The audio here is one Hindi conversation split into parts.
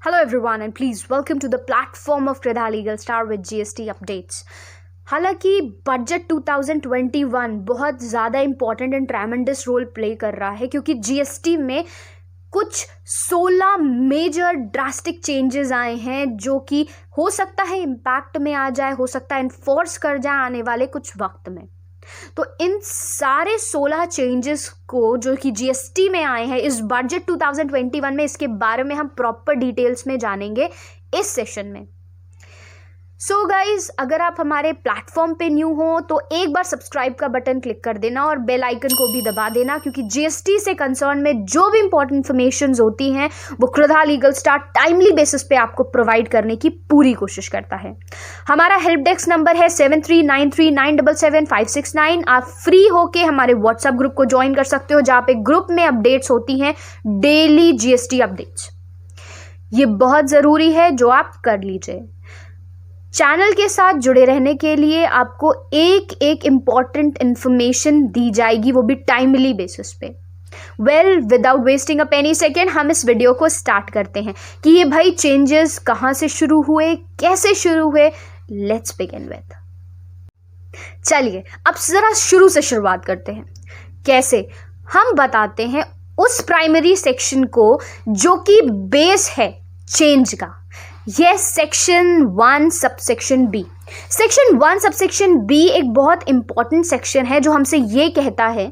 Hello everyone and please welcome to the platform of Kridha Legal Star with GST updates. हालांकि बजट 2021 बहुत ज़्यादा important and tremendous role play कर रहा है क्योंकि जीएसटी में कुछ 16 मेजर ड्रास्टिक चेंजेस आए हैं जो कि हो सकता है इम्पैक्ट में आ जाए, हो सकता है इन्फोर्स कर जाए आने वाले कुछ वक्त में। तो इन सारे 16 चेंजेस को जो कि जीएसटी में आए हैं इस बजट 2021 में, इसके बारे में हम प्रॉपर डिटेल्स में जानेंगे इस सेशन में। सो गाइज, अगर आप हमारे प्लेटफॉर्म पे न्यू हो तो एक बार सब्सक्राइब का बटन क्लिक कर देना और बेल आइकन को भी दबा देना क्योंकि जीएसटी से कंसर्न में जो भी इंपॉर्टेंट इन्फॉर्मेशन होती हैं वो कृधा लीगल स्टार टाइमली बेसिस पे आपको प्रोवाइड करने की पूरी कोशिश करता है। हमारा हेल्प डेस्क नंबर है 7393977569। आप फ्री होके हमारे व्हाट्सएप ग्रुप को ज्वाइन कर सकते हो जहाँ पे ग्रुप में अपडेट्स होती हैं, डेली जीएसटी अपडेट्स। ये बहुत ज़रूरी है जो आप कर लीजिए। चैनल के साथ जुड़े रहने के लिए आपको एक एक इम्पॉर्टेंट इंफॉर्मेशन दी जाएगी, वो भी टाइमली बेसिस पे। Without wasting a Penney second हम इस वीडियो को स्टार्ट करते हैं कि ये भाई चेंजेस कहाँ से शुरू हुए, कैसे शुरू हुए। Let's begin with. चलिए अब जरा शुरू से शुरुआत करते हैं। कैसे? हम बताते हैं उस प्राइमरी सेक्शन को जो कि बेस है चेंज का। Yes, section 1 subsection B. Section 1 subsection B एक बहुत इंपॉर्टेंट सेक्शन है जो हमसे ये कहता है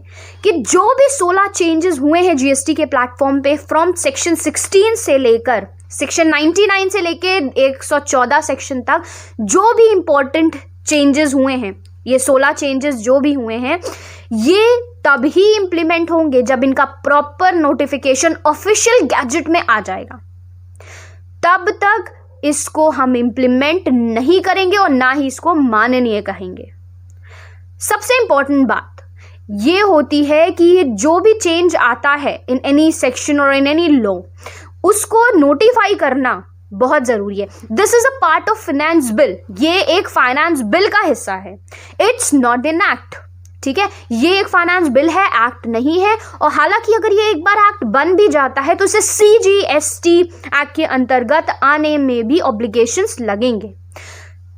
कि जो भी 16 चेंजेस हुए हैं जीएसटी के प्लेटफॉर्म पे फ्रॉम सेक्शन 16 से लेकर सेक्शन 99 से लेकर 114 सेक्शन तक, जो भी इंपॉर्टेंट चेंजेस हुए हैं, ये 16 चेंजेस जो भी हुए हैं, ये तभी इंप्लीमेंट होंगे जब इनका प्रॉपर नोटिफिकेशन ऑफिशियल गैजेट में आ जाएगा। तब तक इसको हम इंप्लीमेंट नहीं करेंगे और ना ही इसको माननीय कहेंगे। सबसे इंपॉर्टेंट बात ये होती है कि जो भी चेंज आता है इन एनी सेक्शन और इन एनी लॉ, उसको नोटिफाई करना बहुत जरूरी है। This is a part of finance bill. ये एक फाइनेंस बिल का हिस्सा है, इट्स नॉट एन एक्ट। ठीक है, ये एक फाइनेंस बिल है, एक्ट नहीं है। और हालांकि अगर ये एक बार एक्ट बन भी जाता है तो इसे सीजीएसटी एक्ट के अंतर्गत आने में भी ऑब्लिगेशंस लगेंगे।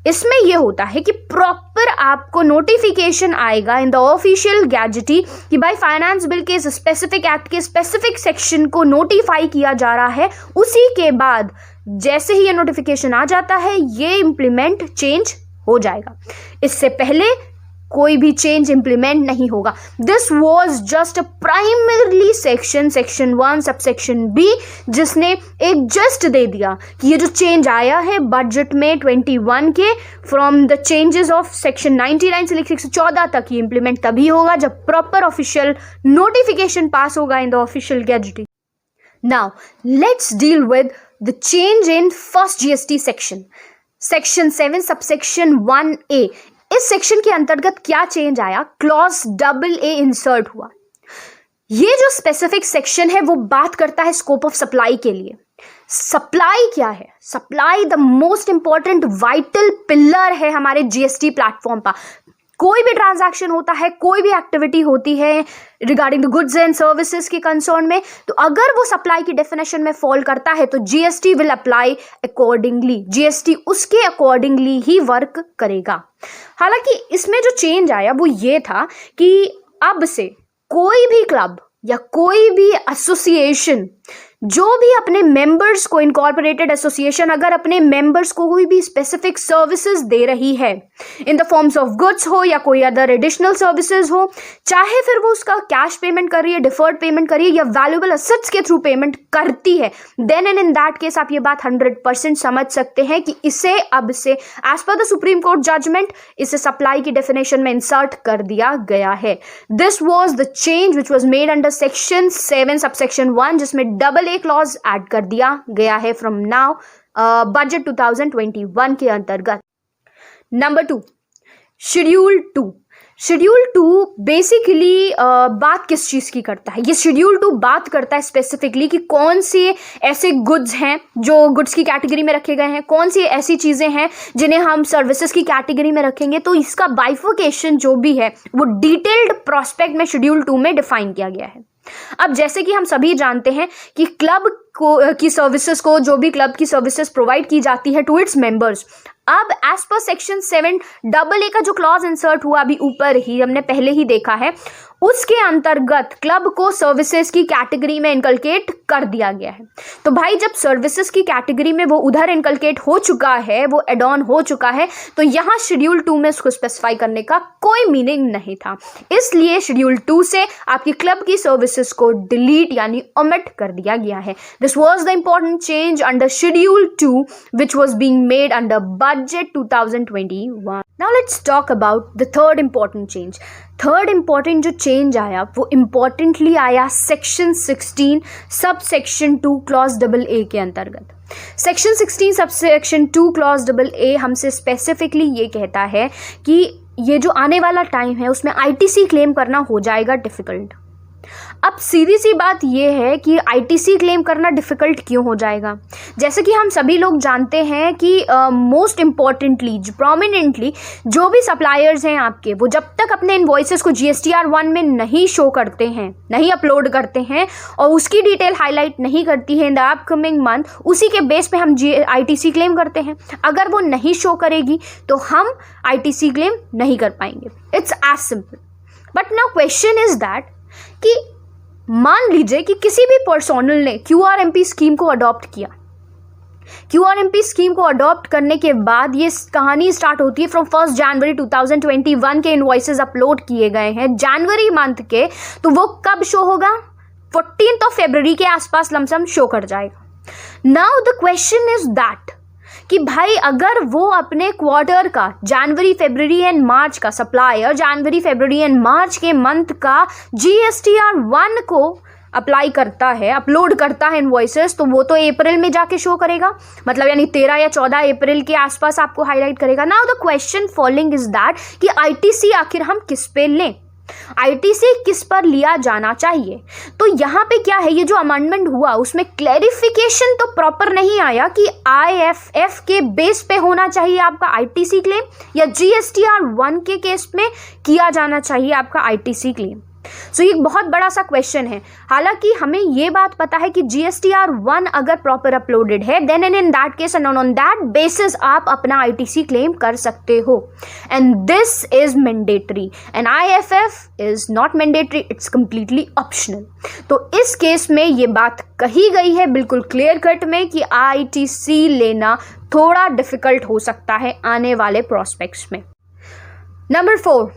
इसमें यह होता है कि प्रॉपर आपको नोटिफिकेशन आएगा इन द ऑफिशियल गैजेटी कि भाई फाइनेंस बिल के स्पेसिफिक एक्ट के स्पेसिफिक सेक्शन को नोटिफाई किया जा रहा है। उसी के बाद जैसे ही ये नोटिफिकेशन आ जाता है ये इंप्लीमेंट चेंज हो जाएगा। इससे पहले कोई भी चेंज इंप्लीमेंट नहीं होगा। This was just a primarily section 1 subsection B, जिसने एक जस्ट दे दिया कि ये जो चेंज आया है बजट में 21 के from the changes of section 99 से लेकर 114 तक, ये इंप्लीमेंट तभी होगा जब प्रॉपर ऑफिशियल नोटिफिकेशन पास होगा in the official gazette. Now let's deal with the change in first GST section 7 subsection 1A। इस सेक्शन के अंतर्गत क्या चेंज आया? क्लॉज AA इंसर्ट हुआ। ये जो स्पेसिफिक सेक्शन है वो बात करता है स्कोप ऑफ सप्लाई के लिए। सप्लाई क्या है? Supply the most important vital pillar है हमारे जीएसटी प्लेटफॉर्म पर। कोई भी ट्रांजैक्शन होता है, कोई भी एक्टिविटी होती है regarding the goods and services के कंसर्न में, तो अगर वो सप्लाई की डेफिनेशन में फॉल करता है तो GST will apply accordingly. GST उसके अकॉर्डिंगली ही वर्क करेगा। हालांकि इसमें जो चेंज आया वो ये था कि अब से कोई भी क्लब या कोई भी एसोसिएशन जो भी अपने मेंबर्स को, इनकॉर्पोरेटेड एसोसिएशन अगर अपने मेंबर्स को कोई भी स्पेसिफिक सर्विसेज दे रही है in the forms of goods हो या कोई अदर एडिशनल सर्विसेज हो, चाहे फिर वो उसका कैश पेमेंट कर रही है, डिफर्ड पेमेंट कर रही है या वैल्यूएबल एसेट्स के थ्रू पेमेंट करती है, then and in that case आप ये बात 100% समझ सकते हैं कि इसे अब से एज पर द सुप्रीम कोर्ट जजमेंट इसे सप्लाई की डेफिनेशन में इंसर्ट कर दिया गया है। This was the change which was made under section 7 subsection 1, जिसमें AA क्लॉज ऐड कर दिया गया है फ्रॉम नाउ बजट 2021 के अंतर्गत। Number 2, schedule 2। शेड्यूल 2 बेसिकली बात किस चीज़ की करता है? ये शेड्यूल 2 बात करता है स्पेसिफिकली कि कौन से ऐसे गुड्स हैं जो गुड्स की कैटेगरी में रखे गए हैं, कौन सी ऐसी चीज़ें हैं जिन्हें हम सर्विसेज की कैटेगरी में रखेंगे। तो इसका बाइफर्केशन जो भी है वो डिटेल्ड प्रोस्पेक्ट में शेड्यूल 2 में डिफाइन किया गया है। अब जैसे कि हम सभी जानते हैं कि क्लब को की सर्विसेज को, जो भी क्लब की सर्विसेज प्रोवाइड की जाती है टू इट्स मेंबर्स, अब एज पर सेक्शन 7AA का जो क्लॉज इंसर्ट हुआ अभी ऊपर ही हमने पहले ही देखा है, उसके अंतर्गत क्लब को सर्विसेज की कैटेगरी में इनकलकेट कर दिया गया है। तो भाई जब सर्विसेज की कैटेगरी में वो उधर इनकलकेट हो चुका है, वो एड ऑन हो चुका है, तो यहाँ शेड्यूल 2 में उसको स्पेसिफाई करने का कोई मीनिंग नहीं था। इसलिए शेड्यूल 2 से आपकी क्लब की सर्विसेज को डिलीट यानी ओमिट कर दिया गया है। This was the important change under schedule 2 which was being made under budget 2021। Now let's talk about the third important change. Third important जो चेंज आया वो इंपॉर्टेंटली आया section 16 sub section 2 clause AA के अंतर्गत। Section 16 sub section 2 clause AA हमसे स्पेसिफिकली ये कहता है कि ये जो आने वाला टाइम है उसमें ITC क्लेम करना हो जाएगा डिफ़िकल्ट। अब सीधी सी बात यह है कि ITC क्लेम करना डिफ़िकल्ट क्यों हो जाएगा। जैसे कि हम सभी लोग जानते हैं कि मोस्ट इम्पॉर्टेंटली प्रोमिनेंटली जो भी सप्लायर्स हैं आपके, वो जब तक अपने इनवॉइसेस को GSTR 1 में नहीं शो करते हैं, नहीं अपलोड करते हैं और उसकी डिटेल हाईलाइट नहीं करती है इन द अपकमिंग मंथ, उसी के बेस पे हम ITC क्लेम करते हैं। अगर वो नहीं शो करेगी तो हम ITC क्लेम नहीं कर पाएंगे। It's as simple. But now question is that कि मान लीजिए कि किसी भी पर्सोनल ने QRMP स्कीम को अडॉप्ट किया। QRMP स्कीम को अडॉप्ट करने के बाद ये कहानी स्टार्ट होती है फ्रॉम 1 जनवरी 2021 के इनवॉइसेस अपलोड किए गए हैं जनवरी मंथ के, तो वो कब शो होगा? 14 फरवरी के आसपास लमसम शो कर जाएगा। Now the question is that कि भाई अगर वो अपने क्वार्टर का जनवरी फरवरी एंड मार्च का सप्लायर जनवरी फरवरी एंड मार्च के मंथ का GSTR 1 को अप्लाई करता है, अपलोड करता है इनवॉइसेस, तो वो तो अप्रैल में जाके शो करेगा, मतलब यानी 13 या 14 अप्रैल के आसपास आपको हाईलाइट करेगा। Now the question following is that कि ITC आखिर हम किस पे लें, ITC किस पर लिया जाना चाहिए। तो यहाँ पे क्या है, ये जो अमेंडमेंट हुआ उसमें क्लैरिफिकेशन तो प्रॉपर नहीं आया कि IFF के बेस पे होना चाहिए आपका ITC क्लेम या GSTR 1 के केस में किया जाना चाहिए आपका ITC क्लेम। सो ये एक बहुत बड़ा सा क्वेश्चन है। हालांकि हमें ये बात पता है कि GSTR 1 अगर प्रॉपर अपलोडेड है then and in that case and on that basis आप अपना ITC क्लेम कर सकते हो and this is mandatory and IFF is not mandatory, it's completely optional. तो इस केस में ये बात कही गई है बिल्कुल क्लियर कट में कि ITC लेना थोड़ा डिफिकल्ट हो सकता है आने वाले प्रोस्पेक्ट्स में। Number 4,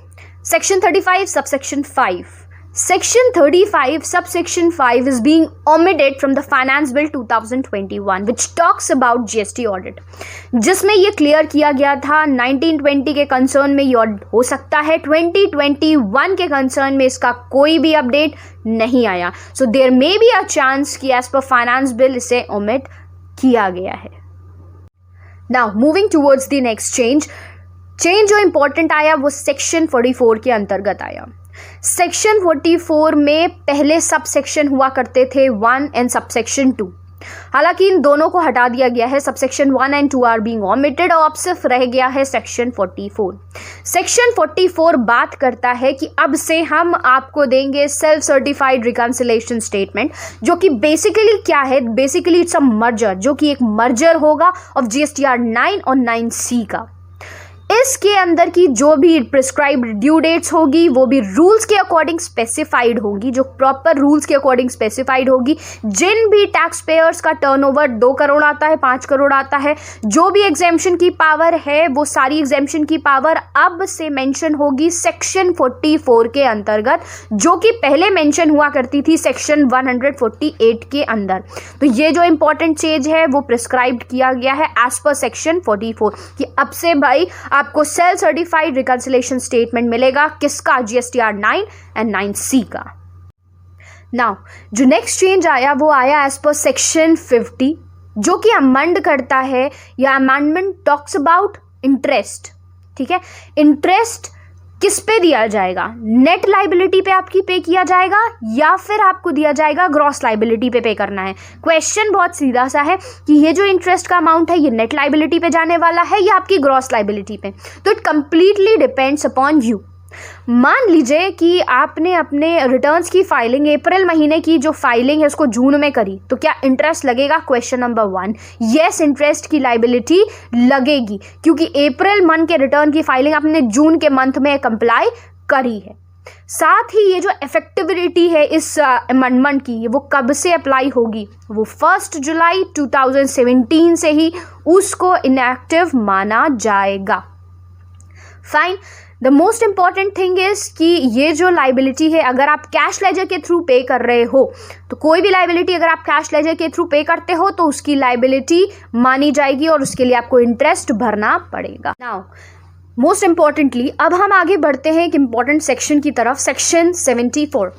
Section 35 subsection 5. Section 35 subsection 5 is being omitted from the Finance Bill 2021 which talks about GST audit, जिसमें ये क्लियर किया गया था 1920 के कंसर्न में ये ऑडिट हो सकता है, 2021 के कंसर्न में इसका कोई भी अपडेट नहीं आया। So there may be a chance कि एज पर फाइनेंस बिल इसे ओमिट किया गया है। Now moving towards the next change जो इंपॉर्टेंट आया वो सेक्शन 44 के अंतर्गत आया। सेक्शन 44 में पहले सब सेक्शन हुआ करते थे 1 एंड सब सेक्शन 2, हालांकि इन दोनों को हटा दिया गया है। Subsection 1 and 2 are being omitted और अब सिर्फ रह गया है सेक्शन 44। सेक्शन 44 बात करता है कि अब से हम आपको देंगे सेल्फ सर्टिफाइड रिकंसिलेशन स्टेटमेंट, जो कि बेसिकली क्या है, बेसिकली इट्स अ मर्जर, जो कि एक मर्जर होगा ऑफ GSTR 9 और 9C का। इसके अंदर की जो भी प्रिस्क्राइब्ड ड्यू डेट्स होगी वो भी रूल्स के अकॉर्डिंग स्पेसिफाइड होगी, जो प्रॉपर रूल्स के अकॉर्डिंग स्पेसिफाइड होगी। जिन भी टैक्स पेयर्स का टर्नओवर 2 करोड़ आता है, 5 करोड़ आता है, जो भी एग्जेम्पशन की पावर है वो सारी एग्जेम्पशन की पावर अब से मेंशन होगी सेक्शन 44 के अंतर्गत, जो कि पहले मेंशन हुआ करती थी सेक्शन 148 के अंदर। तो ये जो इंपॉर्टेंट चेंज है वो प्रिस्क्राइब्ड किया गया है एज पर सेक्शन 44 कि अब से भाई आपको सेल्फ सर्टिफाइड रिकंसिलेशन स्टेटमेंट मिलेगा, किसका? GSTR 9 एंड 9C का। नाउ जो नेक्स्ट चेंज आया वो आया एज पर सेक्शन 50, जो कि अमेंड करता है या अमेंडमेंट टॉक्स अबाउट इंटरेस्ट। ठीक है, इंटरेस्ट किस पे दिया जाएगा? नेट लाइबिलिटी पे आपकी पे किया जाएगा या फिर आपको दिया जाएगा ग्रॉस लाइबिलिटी पे करना है? क्वेश्चन बहुत सीधा सा है कि ये जो इंटरेस्ट का अमाउंट है ये नेट लाइबिलिटी पे जाने वाला है या आपकी ग्रॉस लाइबिलिटी पे। तो it completely depends upon you. मान लीजिए कि आपने अपने रिटर्न्स की फाइलिंग अप्रैल महीने की जो फाइलिंग है उसको जून में करी, तो क्या इंटरेस्ट लगेगा? क्वेश्चन नंबर 1, यस, इंटरेस्ट की लाइबिलिटी लगेगी, क्योंकि अप्रैल मंथ के रिटर्न की फाइलिंग आपने जून के मंथ में कंप्लाई करी है। साथ ही ये जो इफेक्टिविटी है इस अमेंडमेंट की, वो कब से अप्लाई होगी? वो 1 जुलाई 2017 से ही उसको इनएक्टिव माना जाएगा। Fine. The most important thing is कि ये जो लाइबिलिटी है, अगर आप कैश लेजर के थ्रू पे कर रहे हो, तो कोई भी लाइबिलिटी अगर आप कैश लेजर के थ्रू पे करते हो तो उसकी लाइबिलिटी मानी जाएगी और उसके लिए आपको इंटरेस्ट भरना पड़ेगा। नाउ मोस्ट इंपॉर्टेंटली अब हम आगे बढ़ते हैं एक इंपॉर्टेंट सेक्शन की तरफ, सेक्शन 74।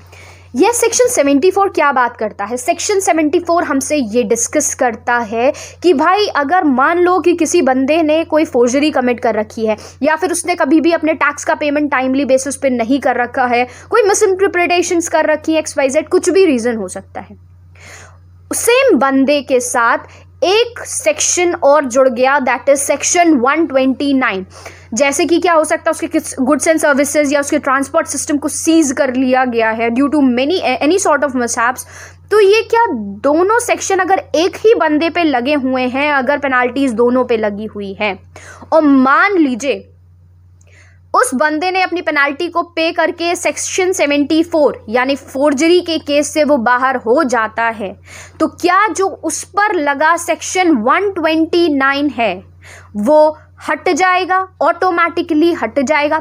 यह सेक्शन 74 क्या बात करता है? सेक्शन 74 हमसे ये डिस्कस करता है कि भाई अगर मान लो कि किसी बंदे ने कोई फोर्जरी कमिट कर रखी है, या फिर उसने कभी भी अपने टैक्स का पेमेंट टाइमली बेसिस पे नहीं कर रखा है, कोई मिसइंटरप्रिटेशंस कर रखी है, XYZ, कुछ भी रीज़न हो सकता है, सेम बंदे के साथ एक सेक्शन और जुड़ गया, दैट इज सेक्शन 129। जैसे कि क्या हो सकता है, उसके गुड्स एंड सर्विसेज या उसके ट्रांसपोर्ट सिस्टम को सीज कर लिया गया है due to any sort of mishaps. तो ये क्या दोनों सेक्शन अगर एक ही बंदे पे लगे हुए हैं, अगर पेनाल्टीज दोनों पे लगी हुई हैं, और मान लीजिए उस बंदे ने अपनी पेनाल्टी को पे करके सेक्शन 74 यानी फोर्जरी के केस से वो बाहर हो जाता है, तो क्या जो उस पर लगा सेक्शन 129 है वो हट जाएगा? ऑटोमेटिकली हट जाएगा।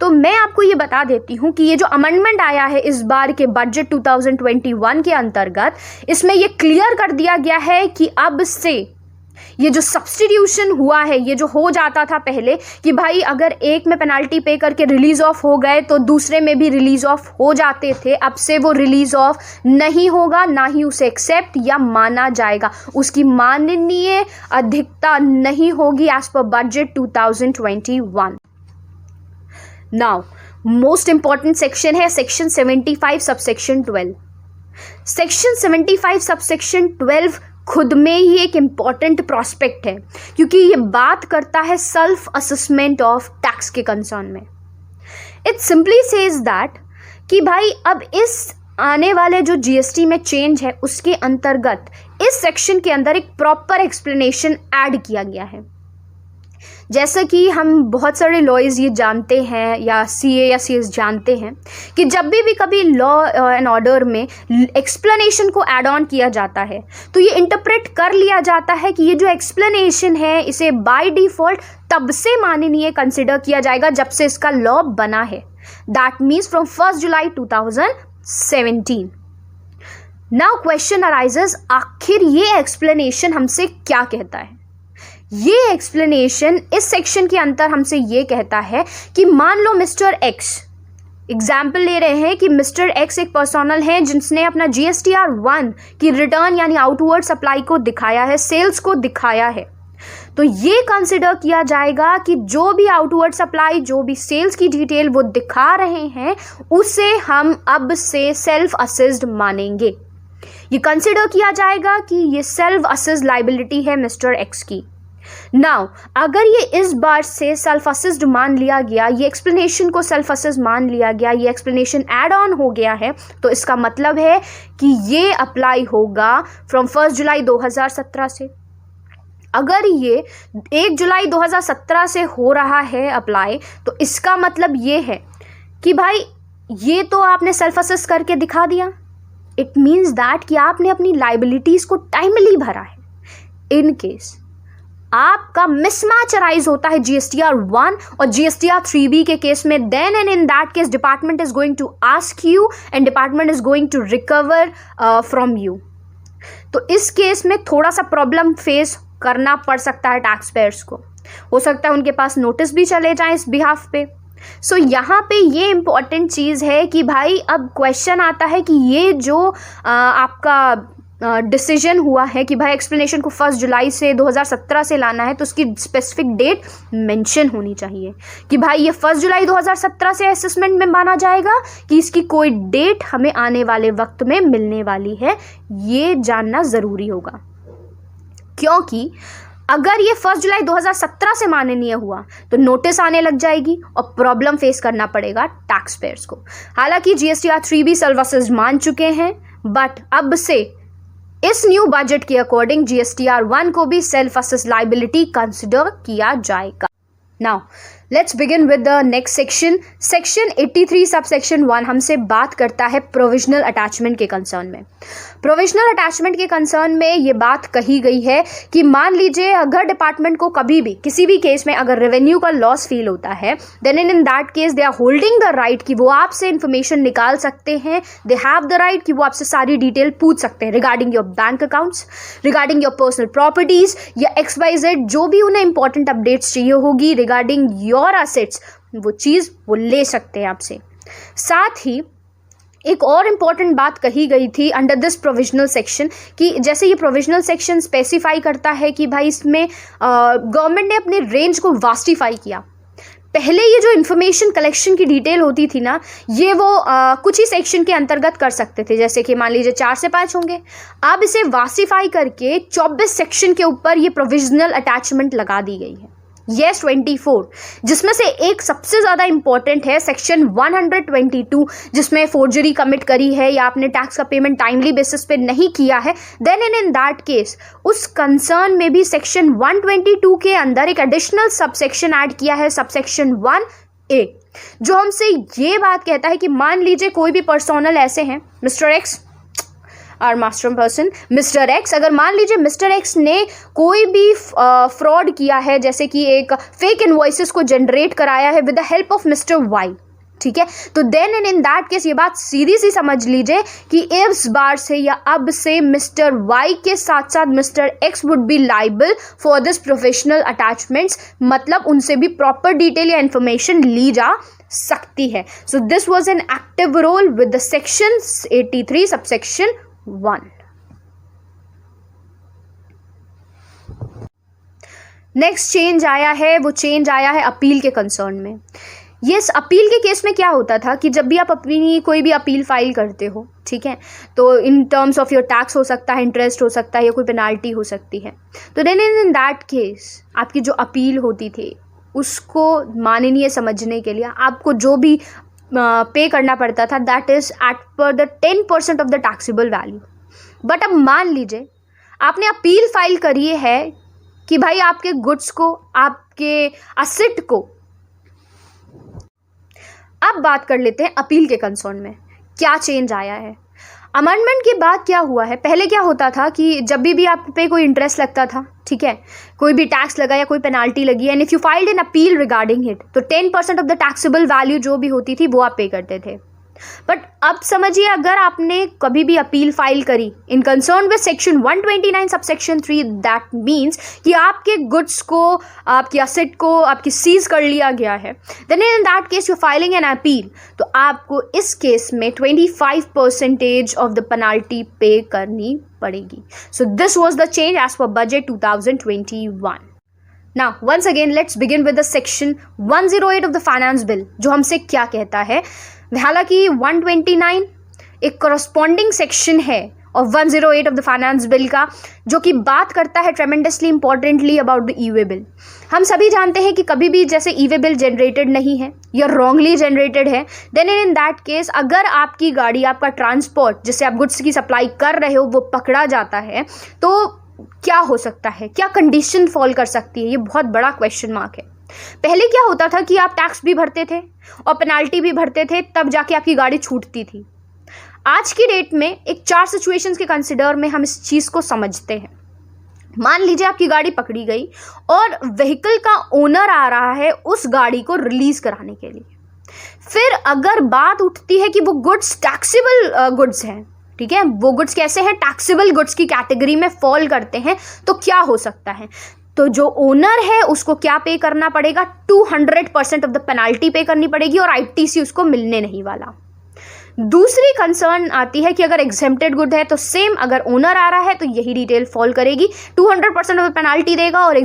तो मैं आपको ये बता देती हूँ कि ये जो अमेंडमेंट आया है इस बार के बजट 2021 के अंतर्गत, इसमें ये क्लियर कर दिया गया है कि अब से ये जो सब्स्टिट्यूशन हुआ है, ये जो हो जाता था पहले कि भाई अगर एक में पेनाल्टी पे करके रिलीज ऑफ हो गए तो दूसरे में भी रिलीज ऑफ हो जाते थे, अब से वो रिलीज ऑफ नहीं होगा, ना ही उसे एक्सेप्ट या माना जाएगा, उसकी माननीय अधिकता नहीं होगी एज पर budget 2021। Now most important section है सेक्शन 75 सबसेक्शन 12। सेक्शन 75 सबसेक्शन 12 खुद में ही एक इम्पॉर्टेंट प्रॉस्पेक्ट है, क्योंकि ये बात करता है सेल्फ असेसमेंट ऑफ टैक्स के कंसर्न में। इट सिंपली सेज दैट कि भाई अब इस आने वाले जो GST में चेंज है उसके अंतर्गत इस सेक्शन के अंदर एक प्रॉपर एक्सप्लेनेशन ऐड किया गया है। जैसा कि हम बहुत सारे लॉयर्स ये जानते हैं या CA या CS जानते हैं कि जब भी कभी लॉ एंड ऑर्डर में एक्सप्लेनेशन को ऐड ऑन किया जाता है तो ये इंटरप्रेट कर लिया जाता है कि ये जो एक्सप्लेनेशन है इसे बाय डिफ़ॉल्ट तब से माननीय कंसिडर किया जाएगा जब से इसका लॉ बना है, that means from 1 July 2017। Now question arises, आखिर ये एक्सप्लेनेशन हमसे क्या कहता है? ये एक्सप्लेनेशन इस सेक्शन के अंदर हमसे ये कहता है कि मान लो मिस्टर एक्स, एग्जाम्पल ले रहे हैं कि मिस्टर एक्स एक पर्सनल है जिसने अपना GSTR 1 की रिटर्न यानी आउटवर्ड सप्लाई को दिखाया है, सेल्स को दिखाया है, तो ये कंसिडर किया जाएगा कि जो भी आउटवर्ड सप्लाई, जो भी सेल्स की डिटेल वो दिखा रहे हैं उसे हम अब से सेल्फ असेस्ड मानेंगे। ये कंसिडर किया जाएगा कि ये सेल्फ असेस्ड लाइबिलिटी है मिस्टर एक्स की। नाउ अगर ये इस बार से सेल्फ असेस्ड मान लिया गया, ये एक्सप्लेनेशन को सेल्फ असेस्ड मान लिया गया, ये एक्सप्लेनेशन ऐड ऑन हो गया है, तो इसका मतलब है कि ये अप्लाई होगा फ्रॉम 1 जुलाई 2017 से। अगर ये 1 जुलाई 2017 से हो रहा है अप्लाई, तो इसका मतलब ये है कि भाई ये तो आपने सेल्फ असेस करके दिखा दिया, इट मीन्स दैट कि आपने अपनी लाइबिलिटीज को टाइमली भरा है। इन केस आपका मिसमैच अराइज होता है GSTR 1 और GSTR 3B के केस में, then and in that case department is going to ask you and department is going to recover from you. तो इस केस में थोड़ा सा प्रॉब्लम फेस करना पड़ सकता है टैक्स पेयर्स को, हो सकता है उनके पास नोटिस भी चले जाएं इस बिहाफ पे। सो यहाँ पे ये इम्पॉर्टेंट चीज़ है कि भाई अब क्वेश्चन आता है कि ये जो आपका डिसीजन हुआ है कि भाई एक्सप्लेनेशन को 1 जुलाई से 2017 से लाना है, तो उसकी स्पेसिफिक डेट मेंशन होनी चाहिए कि भाई ये 1 जुलाई 2017 से असेसमेंट में माना जाएगा कि इसकी कोई डेट हमें आने वाले वक्त में मिलने वाली है, ये जानना ज़रूरी होगा। क्योंकि अगर ये 1 जुलाई 2017 से माननीय हुआ तो नोटिस आने लग जाएगी और प्रॉब्लम फेस करना पड़ेगा टैक्स पेयर्स को। हालांकि GSTR 3B सर्विसेज मान चुके हैं, बट अब से इस न्यू बजट के अकॉर्डिंग GSTR 1 को भी सेल्फ असेस लाइबिलिटी कंसिडर किया जाएगा। Now let's begin with the next section. Section 83 subsection 1 हमसे बात करता है प्रोविजनल अटैचमेंट के कंसर्न में। प्रोविजनल अटैचमेंट के कंसर्न में ये बात कही गई है कि मान लीजिए अगर डिपार्टमेंट को कभी भी किसी भी केस में अगर रेवेन्यू का लॉस फील होता है, then in that case they are holding the right कि वो आपसे इंफॉर्मेशन निकाल सकते हैं। दे हैव द राइट कि वो आपसे सारी डिटेल पूछ सकते हैं regarding your bank accounts, regarding your personal properties या XYZ जो भी उन्हें इंपॉर्टेंट अपडेट्स चाहिए होगी रिगार्डिंग योर असेट्स, वो चीज़ वो ले सकते हैं आपसे। साथ ही एक और इम्पॉर्टेंट बात कही गई थी अंडर दिस प्रोविजनल सेक्शन कि जैसे ये प्रोविजनल सेक्शन स्पेसिफाई करता है कि भाई इसमें गवर्नमेंट ने अपने रेंज को वास्टिफाई किया। पहले ये जो इन्फॉर्मेशन कलेक्शन की डिटेल होती थी ना, ये वो कुछ ही सेक्शन के अंतर्गत कर सकते थे, जैसे कि मान लीजिए 4 से 5 होंगे। अब इसे वास्टिफाई करके 24 सेक्शन के ऊपर ये प्रोविजनल अटैचमेंट लगा दी गई है। Yes 24, जिसमें से एक सबसे ज़्यादा इंपॉर्टेंट है सेक्शन 122, जिसमें फोर्जरी कमिट करी है या आपने टैक्स का पेमेंट टाइमली बेसिस पे नहीं किया है, देन इन दैट केस उस कंसर्न में भी सेक्शन 122 के अंदर एक एडिशनल सबसेक्शन ऐड किया है, सबसेक्शन 1A, जो हमसे ये बात कहता है कि मान लीजिए कोई भी पर्सनल ऐसे हैं, मिस्टर एक्स और मास्टर पर्सन मिस्टर एक्स, अगर मान लीजिए मिस्टर एक्स ने कोई भी फ्रॉड किया है, जैसे कि एक फेक इनवॉइसेस को जनरेट कराया है with the help of mister Y, ठीक है, तो देन इन दैट केस ये बात सीधी सी समझ लीजिए कि इस बार से या अब से मिस्टर वाई के साथ साथ mister X would be liable for this professional attachments, मतलब उनसे भी प्रॉपर डिटेल या इंफॉर्मेशन ली जा सकती है। So this was an active role with the section 83 subsection 1। Next change आया है, वो चेंज आया है अपील के कंसर्न में। यस, अपील के केस में क्या होता था कि जब भी आप अपनी कोई भी अपील फाइल करते हो, ठीक है, तो in terms of your tax हो सकता है, इंटरेस्ट हो सकता है या कोई पेनाल्टी हो सकती है, तो देन इन दैट केस आपकी जो अपील होती थी उसको माननीय समझने के लिए आपको जो भी पे करना पड़ता था, दैट इज एट पर the 10% of the taxable value. But अब मान लीजिए आपने अपील फाइल करी है कि भाई आपके गुड्स को, आपके असेट को, अब बात कर लेते हैं अपील के कंसर्न में क्या चेंज आया है। अमेंडमेंट के बाद क्या हुआ है, पहले क्या होता था कि जब भी आप पे कोई इंटरेस्ट लगता था, ठीक है, कोई भी टैक्स लगा या कोई पेनाल्टी लगी, and if you filed an appeal regarding it, तो 10% ऑफ द टैक्सेबल वैल्यू जो भी होती थी वो आप पे करते थे। बट अब समझिए अगर आपने कभी भी अपील फाइल करी इन concern with section 129 subsection 3, that means कि आपके गुड्स को, आपकी असेट को आपकी सीज कर लिया गया है, then in that case you filing an appeal, तो आपको इस केस में 25% ऑफ द पेनाल्टी पे करनी पड़ेगी। So this was the change as पर budget 2021। Now, once again, let's begin with the section 108 of the finance bill, जो हमसे क्या कहता है। हालांकि 129 एक corresponding section है और 108 ऑफ द फाइनेंस बिल का, जो कि बात करता है tremendously importantly about the E way bill. हम सभी जानते हैं कि कभी भी जैसे ई वे बिल जनरेटेड नहीं है या रॉन्गली जनरेटेड है, देन इन दैट केस अगर आपकी गाड़ी, आपका ट्रांसपोर्ट जिससे आप गुड्स की सप्लाई कर रहे हो वो पकड़ा जाता है, तो क्या हो सकता है, क्या कंडीशन फॉल कर सकती है, ये बहुत बड़ा क्वेश्चन मार्क है। पहले क्या होता था कि आप टैक्स भी भरते थे और पेनाल्टी भी भरते थे, तब जाके आपकी गाड़ी छूटती थी। आज की डेट में एक 4 सिचुएशंस के कंसिडर में हम इस चीज़ को समझते हैं। मान लीजिए आपकी गाड़ी पकड़ी गई और व्हीकल का ओनर आ रहा है उस गाड़ी को रिलीज कराने के लिए। फिर अगर बात उठती है कि वो गुड्स टैक्सेबल गुड्स हैं, ठीक है, वो गुड्स कैसे हैं, टैक्सेबल गुड्स की कैटेगरी में फॉल करते हैं, तो क्या हो सकता है, तो जो ओनर है उसको क्या पे करना पड़ेगा, 200% ऑफ द पेनाल्टी पे करनी पड़ेगी और ITC उसको मिलने नहीं वाला। दूसरी कंसर्न आती है कि अगर एग्जेम्प्टेड गुड है तो सेम, अगर ओनर आ रहा है तो यही डिटेल फॉल करेगी, 200% ऑफ द पेनाल्टी देगा और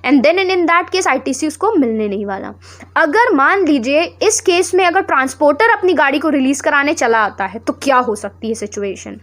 and then in that case ITC उसको मिलने नहीं वाला। अगर मान लीजिए इस केस में अगर ट्रांसपोर्टर अपनी गाड़ी को रिलीज कराने चला आता है तो क्या हो सकती है सिचुएशन।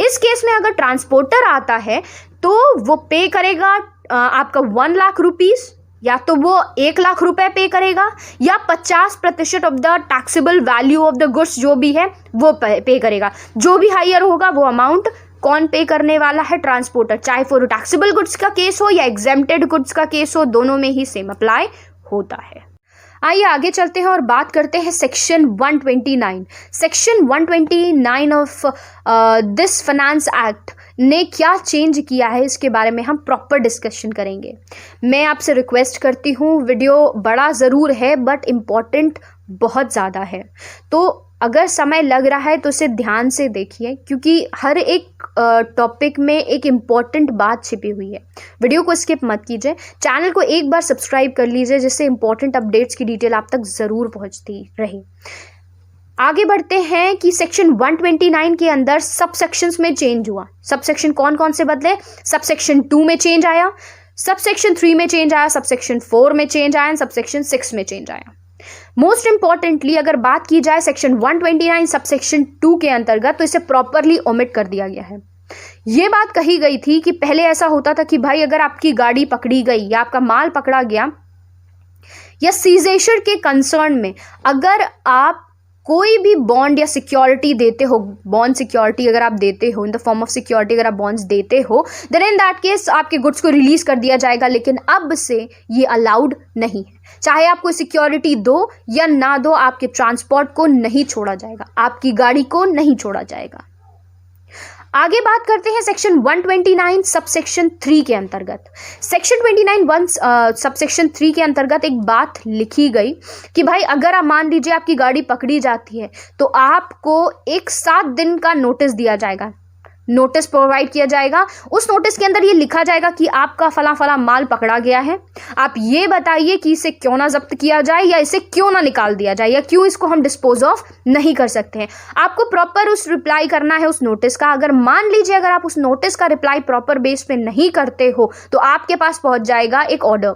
इस केस में अगर ट्रांसपोर्टर आता है तो वो पे करेगा आपका 1 लाख रुपीज, या तो वो 1 लाख रुपए पे करेगा या 50% of the taxable value of the goods जो भी है वो पे करेगा। जो भी हायर होगा वो अमाउंट कौन पे करने वाला है, ट्रांसपोर्टर। चाहे फॉर टैक्सेबल गुड्स का केस हो या एग्जेम्प्टेड गुड्स का केस हो, दोनों में ही सेम अप्लाई होता है। आइए आगे चलते हैं और बात करते हैं section 129। Section 129 of this finance act ने क्या चेंज किया है इसके बारे में हम प्रॉपर डिस्कशन करेंगे। मैं आपसे रिक्वेस्ट करती हूँ, वीडियो बड़ा ज़रूर है बट इम्पॉर्टेंट बहुत ज़्यादा है, तो अगर समय लग रहा है तो इसे ध्यान से देखिए क्योंकि हर एक टॉपिक में एक इम्पॉर्टेंट बात छिपी हुई है। वीडियो को स्किप मत कीजिए, चैनल को एक बार सब्सक्राइब कर लीजिए जिससे इम्पॉर्टेंट अपडेट्स की डिटेल आप तक ज़रूर पहुंचती रहे। आगे बढ़ते हैं कि सेक्शन 129 के अंदर सब सेक्शंस में चेंज हुआ। सब सेक्शन कौन कौन से बदले? सब सेक्शन 2 में चेंज आया, सब सेक्शन 3 में चेंज आया, सब सेक्शन 4 में चेंज आया, सब सेक्शन 6 में चेंज आया। मोस्ट इंपॉर्टेंटली अगर बात की जाए सेक्शन 129 सब सेक्शन 2 के अंतर्गत तो इसे प्रॉपरली ओमिट कर दिया गया है। ये बात कही गई थी कि पहले ऐसा होता था कि भाई अगर आपकी गाड़ी पकड़ी गई या आपका माल पकड़ा गया या सीजेशन के कंसर्न में अगर आप कोई भी बॉन्ड या सिक्योरिटी देते हो, बॉन्ड सिक्योरिटी अगर आप देते हो in the form of security अगर आप बॉन्ड्स देते हो, देन इन दैट केस आपके गुड्स को रिलीज कर दिया जाएगा। लेकिन अब से ये अलाउड नहीं है। चाहे आप कोई सिक्योरिटी दो या ना दो, आपके ट्रांसपोर्ट को नहीं छोड़ा जाएगा, आपकी गाड़ी को नहीं छोड़ा जाएगा। आगे बात करते हैं सेक्शन 129 सबसेक्शन 3 के अंतर्गत। सेक्शन 29 सबसेक्शन 3 के अंतर्गत एक बात लिखी गई कि भाई अगर आप मान लीजिए आपकी गाड़ी पकड़ी जाती है तो आपको एक 7 दिन का नोटिस दिया जाएगा, नोटिस प्रोवाइड किया जाएगा। उस नोटिस के अंदर ये लिखा जाएगा कि आपका फला फला माल पकड़ा गया है, आप ये बताइए कि इसे क्यों ना जब्त किया जाए या इसे क्यों ना निकाल दिया जाए या क्यों इसको हम डिस्पोज ऑफ नहीं कर सकते हैं। आपको प्रॉपर उस रिप्लाई करना है उस नोटिस का। अगर मान लीजिए अगर आप उस नोटिस का रिप्लाई प्रॉपर बेस पे नहीं करते हो तो आपके पास पहुंच जाएगा एक ऑर्डर।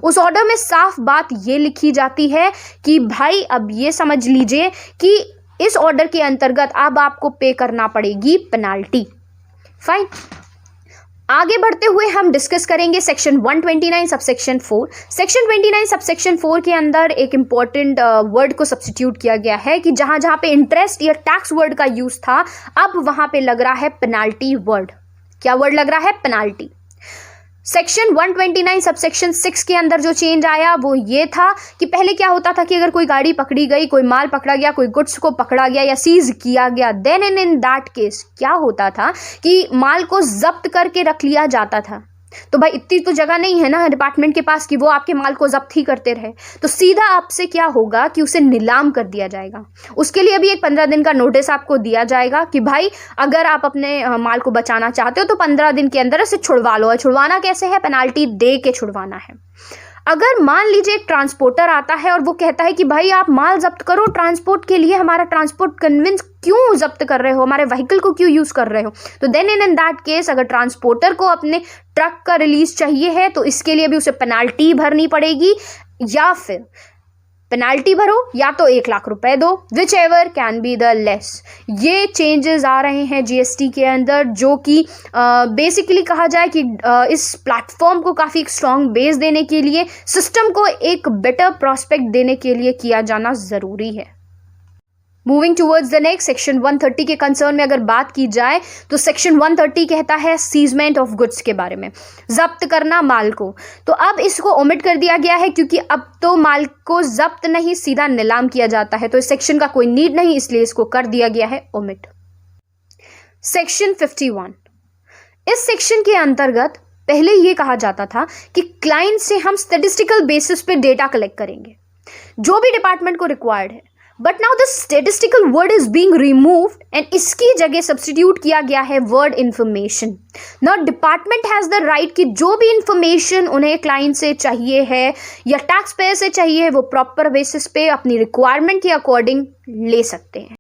उस ऑर्डर में साफ बात ये लिखी जाती है कि भाई अब ये समझ लीजिए कि इस ऑर्डर के अंतर्गत अब आपको पे करना पड़ेगी पेनाल्टी। फाइन, आगे बढ़ते हुए हम डिस्कस करेंगे सेक्शन 129 सबसेक्शन 4। सेक्शन 29 सबसेक्शन 4 के अंदर एक इंपॉर्टेंट वर्ड को सब्स्टिट्यूट किया गया है कि जहां जहां पे इंटरेस्ट या टैक्स वर्ड का यूज था अब वहां पे लग रहा है पेनाल्टी वर्ड। क्या वर्ड लग रहा है? पेनाल्टी। सेक्शन 129 सबसेक्शन 6 के अंदर जो चेंज आया वो ये था कि पहले क्या होता था कि अगर कोई गाड़ी पकड़ी गई, कोई माल पकड़ा गया, कोई गुड्स को पकड़ा गया या सीज किया गया, देन इन दैट केस क्या होता था कि माल को जब्त करके रख लिया जाता था। तो भाई इतनी तो जगह नहीं है ना डिपार्टमेंट के पास कि वो आपके माल को जब्त ही करते रहे, तो सीधा आपसे क्या होगा कि उसे नीलाम कर दिया जाएगा। उसके लिए भी एक 15 दिन का नोटिस आपको दिया जाएगा कि भाई अगर आप अपने माल को बचाना चाहते हो तो 15 दिन के अंदर इसे छुड़वा लो। छुड़वाना कैसे है? पेनाल्टी दे के छुड़वाना है। अगर मान लीजिए एक ट्रांसपोर्टर आता है और वो कहता है कि भाई आप माल जब्त करो ट्रांसपोर्ट के लिए, हमारा ट्रांसपोर्ट कन्विंस क्यों जब्त कर रहे हो, हमारे व्हीकल को क्यों यूज कर रहे हो, तो देन इन दैट केस अगर ट्रांसपोर्टर को अपने ट्रक का रिलीज चाहिए है तो इसके लिए भी उसे पेनाल्टी भरनी पड़ेगी, या फिर पेनाल्टी भरो या तो 1 लाख रुपए दो, which ever can be the less. ये चेंजेस आ रहे हैं जीएसटी के अंदर जो कि बेसिकली कहा जाए कि इस प्लेटफॉर्म को काफ़ी स्ट्रॉन्ग बेस देने के लिए, सिस्टम को एक बेटर प्रॉस्पेक्ट देने के लिए किया जाना ज़रूरी है। Moving towards the next, section 130 के कंसर्न में अगर बात की जाए तो सेक्शन 130 कहता है सीजमेंट ऑफ गुड्स के बारे में, जब्त करना माल को। तो अब इसको ओमिट कर दिया गया है क्योंकि अब तो माल को जब्त नहीं सीधा नीलाम किया जाता है, तो इस सेक्शन का कोई नीड नहीं, इसलिए इसको कर दिया गया है ओमिट। सेक्शन 51, इस सेक्शन के अंतर्गत पहले ये कहा जाता था कि क्लाइंट से हम स्टैटिस्टिकल बेसिस पे डेटा कलेक्ट करेंगे जो भी डिपार्टमेंट को रिक्वायर्ड है, but now the statistical word is being removed and इसकी जगह सब्स्टिट्यूट किया गया है word information. Now department has the right कि जो भी इंफॉर्मेशन उन्हें क्लाइंट से चाहिए है या टैक्स पेयर से चाहिए है वो प्रॉपर बेसिस पे अपनी रिक्वायरमेंट के अकॉर्डिंग ले सकते हैं।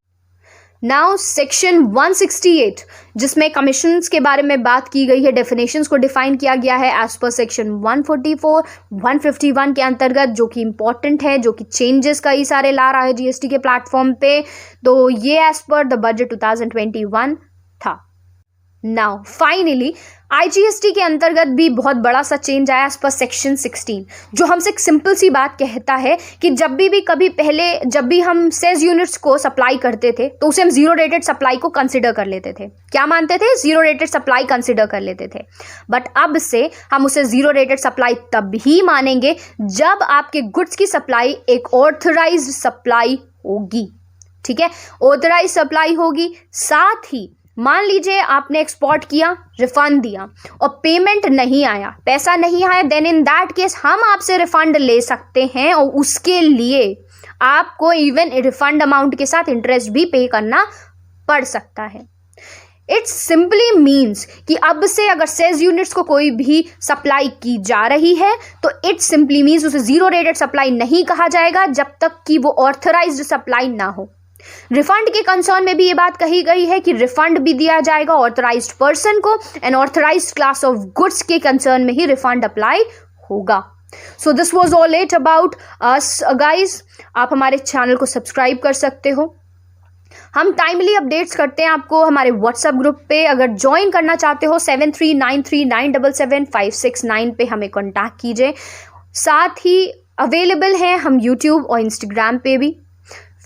नाउ सेक्शन 168 जिसमें कमीशंस के बारे में बात की गई है, डेफिनेशंस को डिफाइन किया गया है एज पर सेक्शन 144 151 के अंतर्गत, जो कि इंपॉर्टेंट है, जो कि चेंजेस कई सारे ला रहा है जीएसटी के प्लेटफॉर्म पे। तो ये एज पर द बजट 2021 था। नाउ फाइनली आईजीएसटी के अंतर्गत भी बहुत बड़ा सा चेंज आया एज पर सेक्शन 16, जो हमसे एक सिंपल सी बात कहता है कि जब भी हम सेज यूनिट्स को सप्लाई करते थे तो उसे हम जीरो रेटेड सप्लाई को कंसिडर कर लेते थे। क्या मानते थे? जीरो रेटेड सप्लाई कंसिडर कर लेते थे। बट अब से हम उसे जीरो रेटेड सप्लाई तब ही मानेंगे जब आपके गुड्स की सप्लाई एक ऑथराइज्ड सप्लाई होगी। ठीक है, ऑथराइज्ड सप्लाई होगी। साथ ही मान लीजिए आपने एक्सपोर्ट किया, रिफंड दिया और पेमेंट नहीं आया, पैसा नहीं आया, देन इन दैट केस हम आपसे रिफंड ले सकते हैं और उसके लिए आपको इवन रिफंड अमाउंट के साथ इंटरेस्ट भी पे करना पड़ सकता है। इट सिंपली मीन्स कि अब से अगर सेज यूनिट्स को कोई भी सप्लाई की जा रही है तो इट सिंपली मीन्स उसे जीरो रेटेड सप्लाई नहीं कहा जाएगा जब तक कि वो ऑथराइज्ड सप्लाई ना हो। रिफंड के कंसर्न में भी ये बात कही गई है कि रिफंड भी दिया जाएगा ऑथराइज्ड पर्सन को, and authorised class of goods के कंसर्न में ही रिफंड अप्लाई होगा। So this was all it about us guys. आप हमारे चैनल को सब्सक्राइब कर सकते हो। हम टाइमली अपडेट्स करते हैं आपको हमारे व्हाट्सएप ग्रुप पे। अगर ज्वाइन करना चाहते हो 7393977569 पे हमें कॉन्टैक्ट कीजिए। साथ ही अवेलेबल हैं हम यूट्यूब और इंस्टाग्राम पे भी,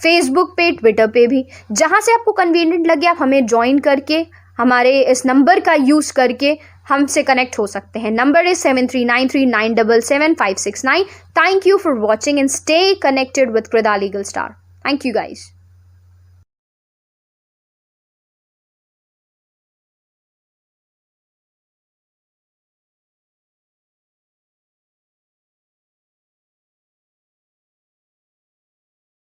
फेसबुक पे, ट्विटर पे भी। जहाँ से आपको कन्वीनियंट लगे आप हमें ज्वाइन करके हमारे इस नंबर का यूज़ करके हमसे कनेक्ट हो सकते हैं। Number is 7393977569। Thank you for watching and stay connected with Krida legal star. Thank you guys.